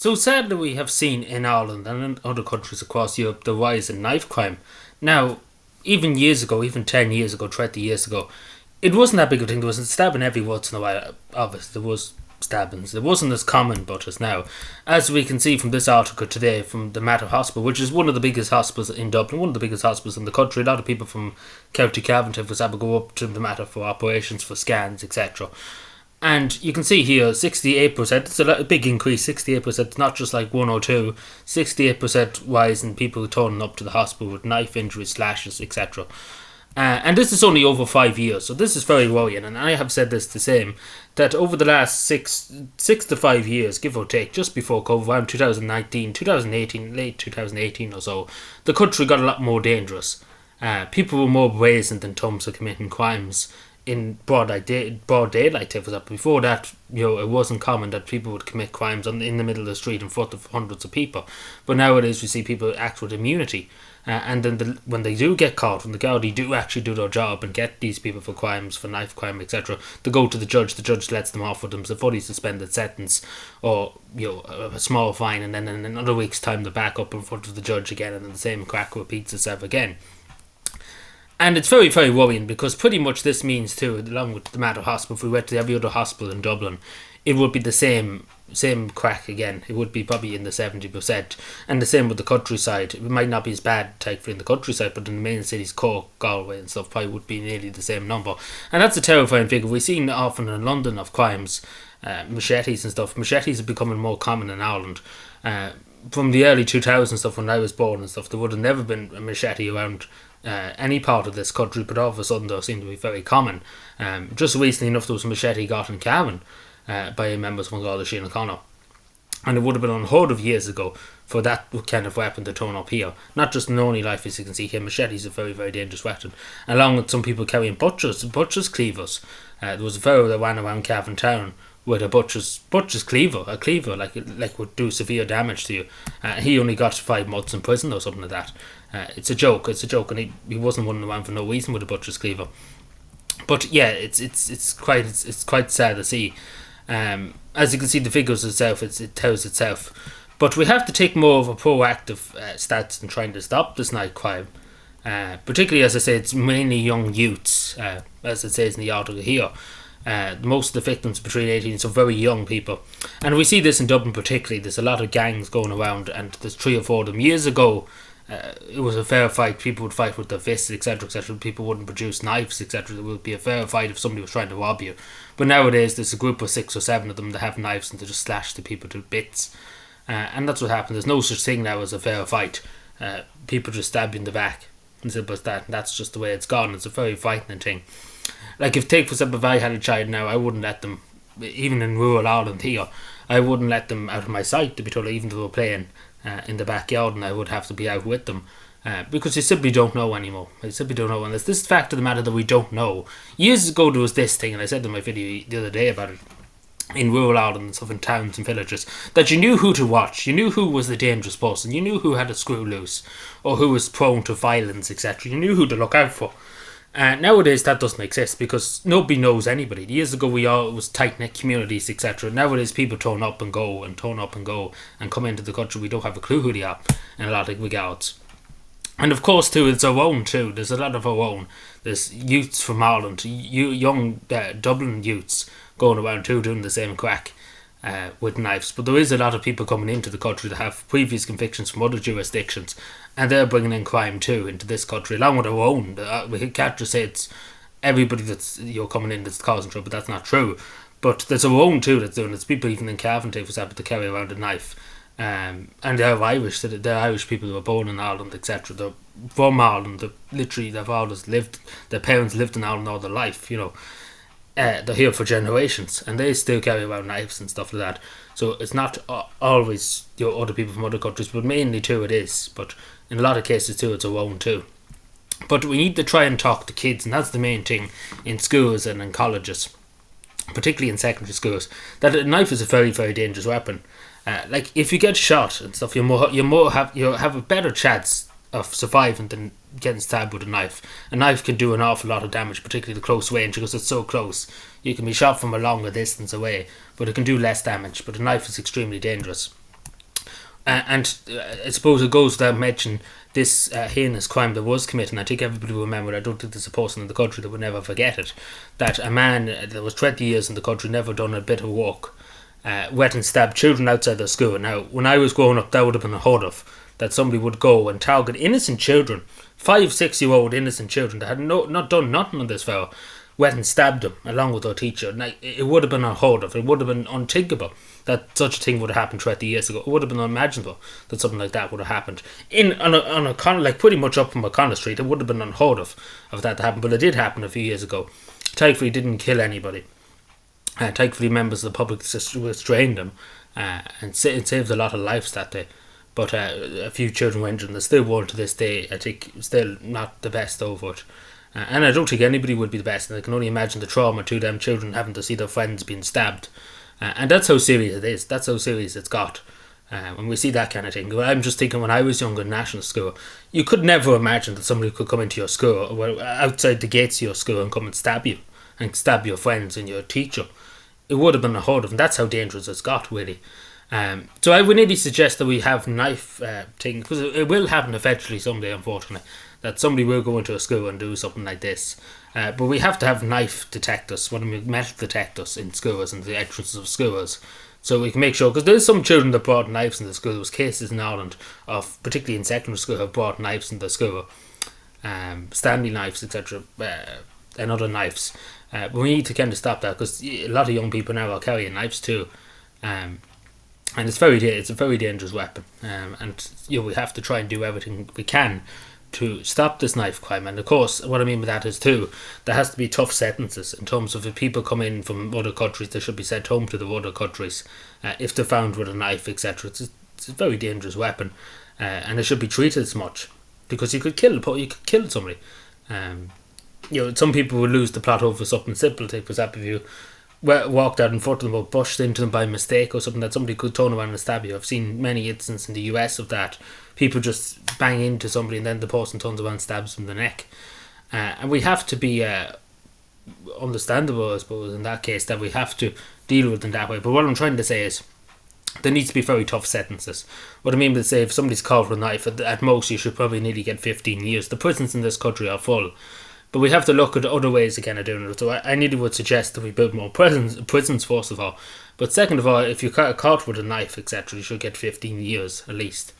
So sadly, we have seen in Ireland and in other countries across Europe the rise in knife crime. Now, even years ago, even 10 years ago, 20 years ago, it wasn't that big of a thing. There was a stabbing every once in a while. Obviously, there was stabbings. It wasn't as common, but as now. As we can see from this article today from the Mater Hospital, which is one of the biggest hospitals in Dublin, one of the biggest hospitals in the country. A lot of people from County Cavan, for example, go up to the Mater for operations, for scans, etc. And you can see here 68%, it's a big increase, 68%, not just like 1 or 2, 68% rise in people turning up to the hospital with knife injuries, slashes, etc. And this is only over 5 years, so this is very worrying. And I have said this the same, that over the last six to 5 years, give or take, just before COVID, around 2019, 2018, late 2018 or so, the country got a lot more dangerous. People were more brazen in terms of committing crimes in broad daylight. For example, before that, it wasn't common that people would commit crimes in the middle of the street in front of hundreds of people. But nowadays, we see people act with immunity, and then when they do get caught, when the Gardaí do actually do their job and get these people for crimes, for knife crime, etc., they go to the judge lets them off with them, a fully suspended sentence, or a small fine, and then in another week's time they're back up in front of the judge again, and then the same crack repeats itself again. And it's very, very worrying, because pretty much this means too, along with the Mater Hospital, if we went to every other hospital in Dublin, it would be the same crack again. It would be probably in the 70%. And the same with the countryside. It might not be as bad, thankfully, in the countryside, but in the main cities, Cork, Galway and stuff, probably would be nearly the same number. And that's a terrifying figure. We've seen often in London of crimes, machetes and stuff. Machetes are becoming more common in Ireland. From the early 2000s stuff, when I was born and stuff, there would have never been a machete around any part of this country, but all of a sudden they seem to be very common. Just recently enough, there was a machete got in Cavan by members of Garda Síochána O'Connor, and it would have been unheard of years ago for that kind of weapon to turn up here. Not just in only life, as you can see here, machetes are a very, very dangerous weapon, along with some people carrying butchers cleavers. There was a fellow that ran around Cavan town with a butcher's cleaver, like would do severe damage to you. He only got 5 months in prison or something like that. It's a joke, and he wasn't running around for no reason with a butcher's cleaver. But yeah, it's quite sad to see. As you can see, the figures itself, it tells itself. But we have to take more of a proactive stance in trying to stop this knife crime. Particularly, as I say, it's mainly young youths, as it says in the article here. Most of the victims between 18, so very young people. And we see this in Dublin particularly. There's a lot of gangs going around, and there's 3 or 4 of them. Years ago, it was a fair fight. People would fight with their fists, etc., etc. People wouldn't produce knives, etc. There would be a fair fight if somebody was trying to rob you. But nowadays, there's a group of 6 or 7 of them that have knives, and they just slash the people to bits. And that's what happens. There's no such thing now as a fair fight. People just stab you in the back. And simple as that. And that's just the way it's gone. It's a very frightening thing. Like, for example, if I had a child now, I wouldn't let them, even in rural Ireland here, I wouldn't let them out of my sight, to be told, even though they were playing in the backyard, and I would have to be out with them, because you simply don't know anymore. I simply don't know, and it's this fact of the matter that we don't know. Years ago there was this thing, and I said in my video the other day about it, in rural Ireland and stuff, in towns and villages, that you knew who to watch, you knew who was the dangerous person, you knew who had a screw loose, or who was prone to violence, etc. You knew who to look out for. Nowadays that doesn't exist, because nobody knows anybody. Years ago it was tight-knit communities, etc. Nowadays people turn up and go and come into the country. We don't have a clue who they are in a lot of regards. And of course too, it's our own too. There's a lot of our own. There's youths from Ireland, young Dublin youths going around too, doing the same crack with knives. But there is a lot of people coming into the country that have previous convictions from other jurisdictions, and they're bringing in crime too into this country, along with our own. We can't just say it's everybody that's coming in that's causing trouble. That's not true. But there's our own too that's doing it. There's people even in Cavan, for example, to carry around a knife. And they're Irish. They're Irish people who were born in Ireland, etc. They're from Ireland. They've always lived. Their parents lived in Ireland all their life. They're here for generations, and they still carry around knives and stuff like that. So it's not always other people from other countries, but mainly too it is. But in a lot of cases too, it's our own too. But we need to try and talk to kids, and that's the main thing in schools and in colleges, particularly in secondary schools, that a knife is a very, very dangerous weapon. Like, if you get shot and stuff, you have a better chance of surviving than getting stabbed with a knife. A knife can do an awful lot of damage, particularly the close range, because it's so close. You can be shot from a longer distance away, but it can do less damage. But a knife is extremely dangerous. I suppose it goes without mention this heinous crime that was committed. And I think everybody will remember it. I don't think there's a person in the country that would never forget it. That a man that was 20 years in the country, never done a bit of work, went and stabbed children outside their school. Now, when I was growing up, that would have been unheard of. That somebody would go and target innocent children, 5-6-year-old innocent children that had not done nothing on this fellow, went and stabbed him along with their teacher. Now, it would have been unheard of. It would have been unthinkable that such a thing would have happened 30 years ago. It would have been unimaginable that something like that would have happened on a like pretty much up from O'Connell Street. It would have been unheard of that to happen, but it did happen a few years ago. Thankfully, it didn't kill anybody. Thankfully, members of the public restrained them, and it saved a lot of lives that day. But a few children were injured, and they still were to this day. I think still not the best over it. And I don't think anybody would be the best, and I can only imagine the trauma to them children having to see their friends being stabbed. And that's how serious it is. That's how serious it's got. When we see that kind of thing. I'm just thinking when I was younger in national school, you could never imagine that somebody could come into your school, or outside the gates of your school, and come and stab you, and stab your friends and your teacher. It would have been unheard of, and that's how dangerous it's got, really. So I would nearly suggest that we have knife thing, because it will happen eventually someday, unfortunately, that somebody will go into a school and do something like this. But we have to have knife detectors, metal detectors in schools and the entrances of schools, so we can make sure, because there's some children that brought knives in the school. There was cases in Ireland of, particularly in secondary school, have brought knives in the school, Stanley knives, etc., and other knives. But we need to kind of stop that, because a lot of young people now are carrying knives too. And it's a very dangerous weapon, and we have to try and do everything we can to stop this knife crime. And of course, what I mean by that is too, there has to be tough sentences in terms of if people come in from other countries, they should be sent home to the other countries if they're found with a knife, etc. It's a very dangerous weapon, and it should be treated as much, because you could kill somebody. Some people will lose the plot over something simple. Take for example, if you walked out in front of them or brushed into them by mistake or something, that somebody could turn around and stab you. I've seen many instances in the US of that. People just bang into somebody and then the person turns around and stabs them in the neck. And we have to be understandable, I suppose, in that case, that we have to deal with them that way. But what I'm trying to say is there needs to be very tough sentences. What I mean by say, if somebody's caught with a knife, at most you should probably nearly get 15 years. The prisons in this country are full. But we have to look at other ways of kind of doing it. So I nearly would suggest that we build more prisons first of all. But second of all, if you're caught with a knife, etc., you should get 15 years at least.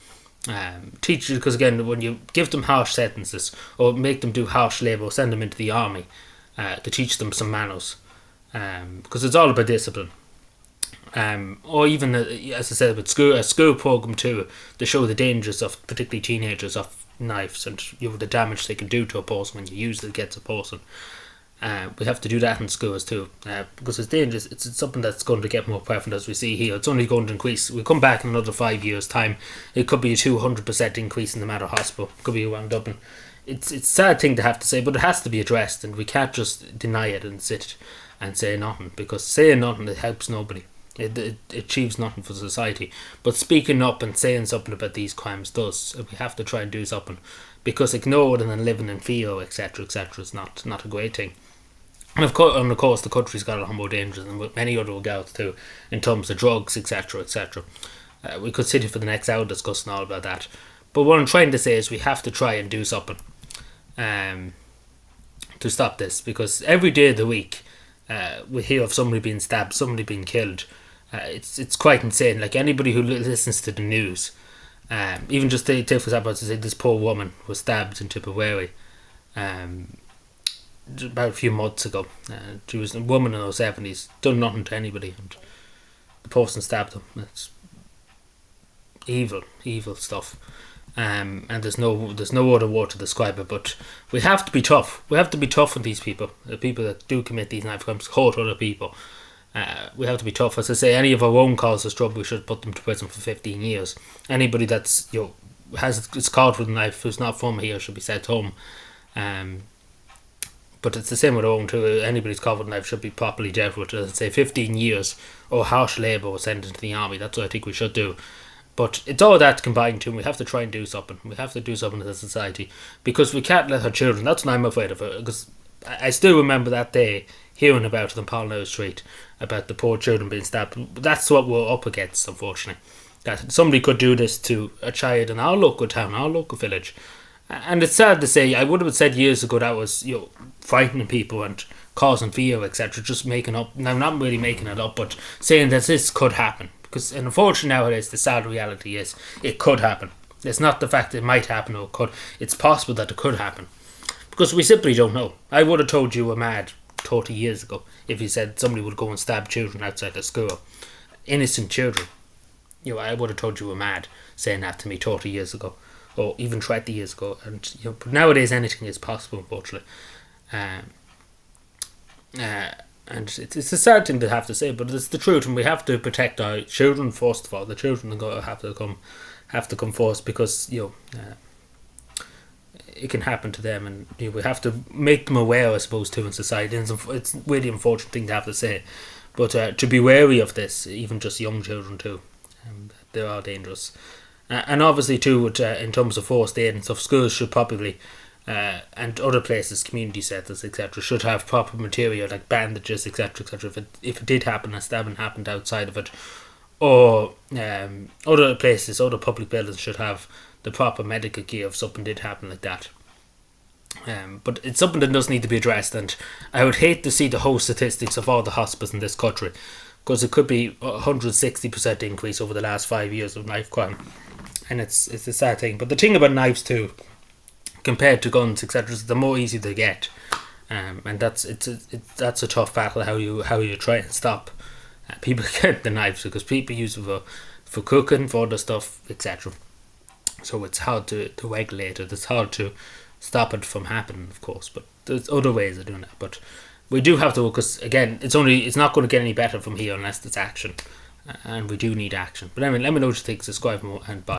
Teachers, because again, when you give them harsh sentences or make them do harsh labour or send them into the army to teach them some manners, because it's all about discipline. Or even, as I said, with a school program too, to show the dangers of particularly teenagers of knives and the damage they can do to a person when you use it against a person. We have to do that in schools too, because it's dangerous. It's something that's going to get more prevalent, as we see here. It's only going to increase. We'll come back in another 5 years' time. It could be a 200% increase in the amount of hospital. It could be around Dublin. It's a sad thing to have to say, but it has to be addressed, and we can't just deny it and sit and say nothing, because saying nothing, it helps nobody. It achieves nothing for society. But speaking up and saying something about these crimes does. We have to try and do something, because ignoring and then living in fear, etc., is not a great thing. And of course, the country's got a lot more dangers, and with many other regards too, in terms of drugs, etc., we could sit here for the next hour discussing all about that. But what I'm trying to say is we have to try and do something to stop this, because every day of the week we hear of somebody being stabbed, somebody being killed. It's quite insane. Like anybody who listens to the news, even just take for example, to say this poor woman was stabbed in Tipperary about a few months ago. She was a woman in her 70s, done nothing to anybody, and the person stabbed them. It's evil stuff. And there's no other word to describe it. But we have to be tough. We have to be tough on these people, the people that do commit these knife crimes, hurt other people. We have to be tough. As I say, any of our own causes trouble, we should put them to prison for 15 years. Anybody that's is caught with a knife who's not from here should be sent home. But it's the same with our own too. Anybody's caught with a knife should be properly dealt with. As I say, 15 years or harsh labour or sent into the army. That's what I think we should do. But it's all that combined too, and we have to try and do something. We have to do something as a society, because we can't let our children. That's what I'm afraid of. Because I still remember that day hearing about it on Paul Street, about the poor children being stabbed. That's what we're up against, unfortunately. that somebody could do this to a child in our local town, our local village. And it's sad to say, I would have said years ago that was, frightening people and causing fear, etc. Just making up, now not really making it up, but saying that this could happen. Because unfortunately nowadays, the sad reality is it could happen. It's not the fact that it might happen or it could. It's possible that it could happen. Because we simply don't know. I would have told you were mad 30 years ago if you said somebody would go and stab children outside the school. Innocent children. I would have told you were mad saying that to me 30 years ago. Or even 20 years ago. And but nowadays anything is possible, unfortunately. And it's a sad thing to have to say, but it's the truth, and we have to protect our children first of all. The children are going to have to come first, because it can happen to them, and we have to make them aware, I suppose, too, in society. And it's a really unfortunate thing to have to say, but to be wary of this, even just young children too, they are dangerous. And obviously too, in terms of first aid and stuff, schools should probably, and other places, community centres, etc., should have proper material like bandages, etc., etc. If it did happen, a stabbing happened outside of it, or other places, other public buildings should have the proper medical gear if something did happen like that. But it's something that does need to be addressed, and I would hate to see the whole statistics of all the hospitals in this country, because it could be 160% increase over the last 5 years of knife crime, and it's a sad thing. But the thing about knives too, compared to guns, etc., is they're more easy to get, and that's a tough battle how you try and stop people getting the knives, because people use it for cooking, for other stuff, etc. So it's hard to regulate it. It's hard to stop it from happening, of course, but there's other ways of doing that. But we do have to, because again, it's not going to get any better from here unless there's action, and we do need action. But anyway, let me know what you think. Subscribe more, and bye.